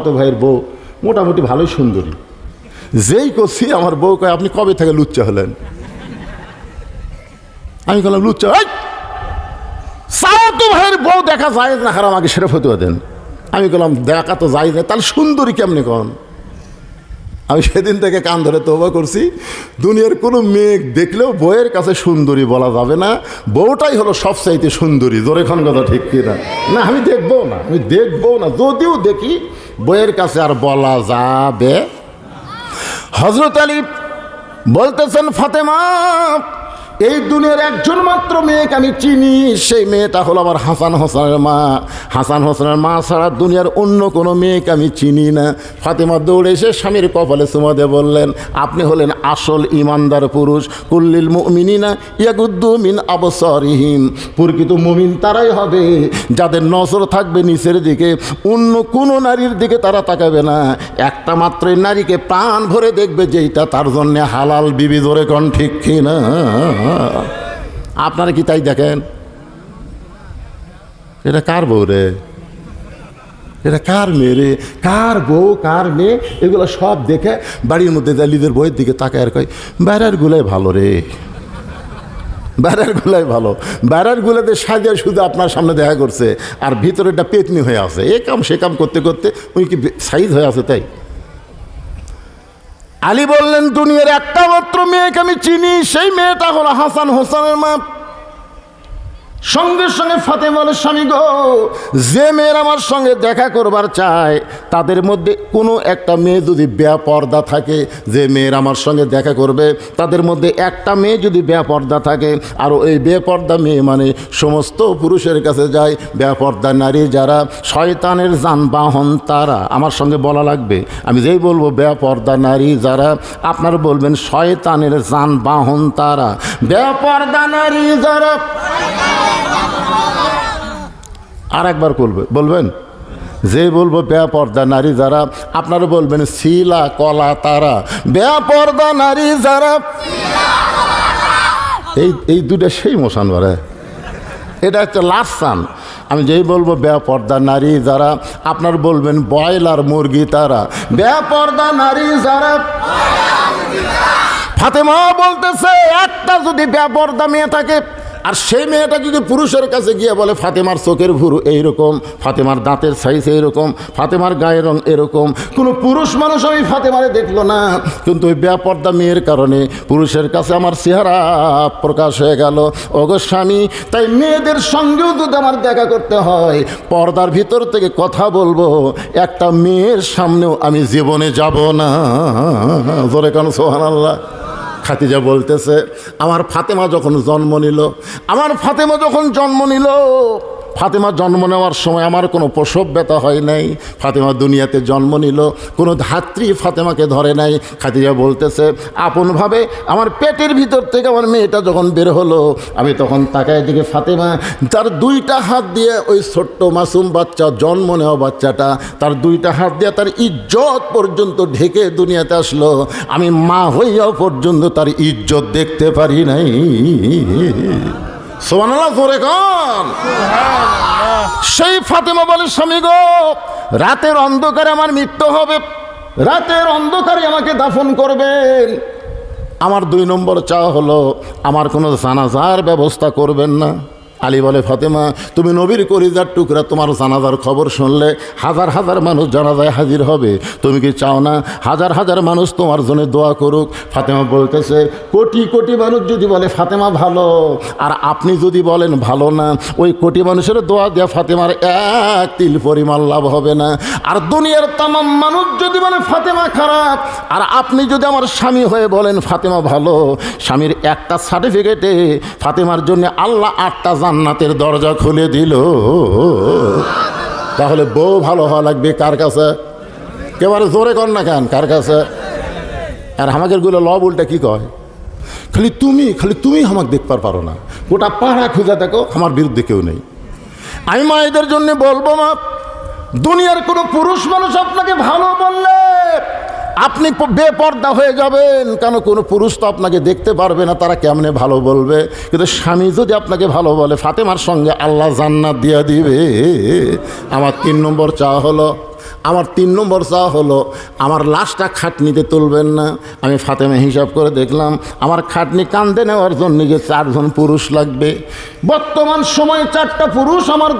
তো ভাইয়ের বউ মোটামুটি ভালোই সুন্দরী। যেই করছি আমার বউ কয় আপনি কবে থেকে লুচ্চা হলেন? আমি বললাম লুচ্চা তো ভাইয়ের বউ দেখা যায় না, খারাপ আমাকে সেরে ফতুয়া দেন। আমি বললাম দেখা তো যায় না, তাহলে সুন্দরী কেমনে কন? আমি সেদিন থেকে কান ধরে তওবা করছি, দুনিয়ার কোনো মেয়ে দেখলেও বউয়ের কাছে সুন্দরী বলা যাবে না, বউটাই হলো সবচাইতে সুন্দরী। জোরে খান কথা ঠিক কিনা? না আমি দেখবো না, আমি দেখবো না, যদিও দেখি বউয়ের কাছে আর বলা যাবে। হযরত আলী বলতেছেন ফাতেমা, এই দুনিয়ার একজন মাত্র মেয়েকে আমি চিনি, সেই মেয়েটা হলো আমার হাসান হোসেনের মা। হাসান হোসেনের মা ছাড়া দুনিয়ার অন্য কোনো মেয়েকে আমি চিনি না। ফাতেমা দৌড়ে এসে স্বামীর কপালে চুমা দিয়ে বললেন, আপনি হলেন আসল ইমানদার পুরুষ। কুল্লিল মুমিনিনা ইয়াগুদ্দু মিন আবসারিহিম, প্রকৃত মুমিন তারাই হবে যাদের নজর থাকবে নিচের দিকে, অন্য কোনো নারীর দিকে তারা তাকাবে না। একটা মাত্রই নারীকে প্রাণ ভরে দেখবে, যেইটা তার জন্যে হালাল বিবি। জোরে কোন ঠিক কিনা? আপনারা কি তাই দেখেন? এটা কার বউ রে? এটা কার মেয়ে রে? কার বউ কার মেয়ে? এগুলো সব দেখে বাড়ির মধ্যে যায় নিজের বইয়ের দিকে তাকায় আর কয় বাইরের গুলাই ভালো রে, বাইরের গুলাই ভালো। বাইরের গুলাতে সাজা শুধু আপনার সামনে দেখা করছে, আর ভিতরেটা পেতনি হয়ে আছে, এ কাম সে কাম করতে করতে উনি কি সাইজ হয়ে আছে। তাই আলী বললেন, দুনিয়ার একটা মাত্র মেয়েকে আমি চিনি, সেই মেয়েটা হলো হাসান হোসেনের মা। সঙ্গে সঙ্গে ফাতেমা বলে, স্বামী গো, যে মেয়ের আমার সঙ্গে দেখা করবার চায় তাদের মধ্যে কোনো একটা মেয়ে যদি বেপর্দা থাকে, যে মেয়ের আমার সঙ্গে দেখা করবে তাদের মধ্যে একটা মেয়ে যদি বেপর্দা থাকে, আর ওই বেপর্দা মেয়ে মানে সমস্ত পুরুষের কাছে যায়। বেপর্দা নারী যারা শয়তানের যানবাহন তারা। আমার সঙ্গে বলা লাগবে, আমি যেই বলবো বেপর্দা নারী যারা, আপনারা বলবেন শয়তানের যানবাহন তারা। বেপর্দা নারী যারা, আর একবার বলবেন, যে বলবো বেপর্দা নারী যারা, আপনারা বলবেন শিলা কলা তারা। বেপর্দা নারী যারা, এই দুটা সেই মশান বারে, এটা একটা লাসান। আমি যেই বলবো বেপর্দা নারী যারা, আপনার বলবেন ব্রয়লার মুরগি তারা। বেপর্দা নারী যারা। ফাতেমা বলতেছে, একটা যদি বেপর্দা মেয়ে থাকে, আর সেই মেয়েটা যদি পুরুষের কাছে গিয়ে বলে ফাতেমার চোখের ভুরু এইরকম, ফাতেমার দাঁতের সাইজ এইরকম, ফাতেমার গায়ের রং এরকম, কোনো পুরুষ মানুষ ওই ফাতেমারে দেখলো না, কিন্তু ওই বেপর্দা মেয়ের কারণে পুরুষের কাছে আমার চেহারা প্রকাশ হয়ে গেল। ওগো স্বামী, তাই মেয়েদের সঙ্গেও যদি আমার দেখা করতে হয়, পর্দার ভিতর থেকে কথা বলবো, একটা মেয়ের সামনেও আমি জীবনে যাব না। জোরে কান সুবহানাল্লাহ। খাদিজা বলতেছে, আমার ফাতেমা যখন জন্ম নিল, ফাতেমা জন্ম নেওয়ার সময় আমার কোনো প্রসব ব্যথা হয় নাই। ফাতেমা দুনিয়াতে জন্ম নিল, কোনো ধাত্রী ফাতেমাকে ধরে নাই। খাদিজা বলতেছে, আপনভাবে আমার পেটের ভিতর থেকে আমার মেয়েটা যখন বের হলো, আমি তখন তাকায় দিকে ফাতেমা তার দুইটা হাত দিয়ে ওই ছোট্ট মাসুম বাচ্চা, জন্ম নেওয়া বাচ্চাটা, তার দুইটা হাত দিয়ে তার ইজ্জত পর্যন্ত ঢেকে দুনিয়াতে আসলো। আমি মা হইয়াও পর্যন্ত তার ইজ্জত দেখতে পারি নাই। সুবহানাল্লাহ, জোরে কান। সেই ফাতেমা বলে, স্বামী গো, রাতের অন্ধকারে আমার মৃত্যু হবে, রাতের অন্ধকারে আমাকে দাফন করবেন। আমার 2 নম্বর চাওয়া হলো, আমার কোনো জানাজার ব্যবস্থা করবেন না। আলী বলে, ফাতেমা, তুমি নবীর কলিজার টুকরা, তোমার জানাজার খবর শুনলে হাজার হাজার মানুষ জানাজায় হাজির হবে, তুমি কি চাও না হাজার হাজার মানুষ তোমার জন্য দোয়া করুক? ফাতেমা বলতেছে, কোটি কোটি মানুষ যদি বলে ফাতেমা ভালো, আর আপনি যদি বলেন ভালো না, ওই কোটি মানুষের দোয়া দেওয়া ফাতেমার এক তিল পরিমাণ লাভ হবে না। আর দুনিয়ার তামাম মানুষ যদি বলে ফাতেমা খারাপ, আর আপনি যদি আমার স্বামী হয়ে বলেন ফাতেমা ভালো, স্বামীর একটা সার্টিফিকেটে ফাতেমার জন্য আল্লাহ 8টা জান্নাতের দরজা খুলে দিল। তাহলে বউ ভালো হওয়া লাগবে কার কাছে? কেবারে জোরে কর না কেন, কার কাছে? আর আমাদের গুলো লব উল্টা কি কয়, খালি তুমি আমাকে দেখতে পারো না, গোটা পাড়া খুঁজে দেখো, আমার বিরুদ্ধে কেউ নেই। আমি মায়েদের জন্য বলবো, মা, দুনিয়ার কোনো পুরুষ মানুষ আপনাকে ভালো বললে আপনি বেপর্দা হয়ে যাবেন, কারণ কোনো পুরুষ তো আপনাকে দেখতে পারবে না, তারা কেমনে ভালো বলবে? কিন্তু স্বামী যদি আপনাকে ভালো বলে, ফাতেমার সঙ্গে আল্লাহ জান্নাত দিয়ে দিবে। আমার 3 নম্বর চাওয়া হলো, আমার 3 নম্বর চাওয়া হলো আমার লাশটা খাটনিতে তুলবেন না। আমি ফাতেমা হিসাব করে দেখলাম আমার খাটনি কান্দে নেওয়ার জন্য যে 4 জন পুরুষ লাগবে। বর্তমান সময়ে 4টা পুরুষ আমার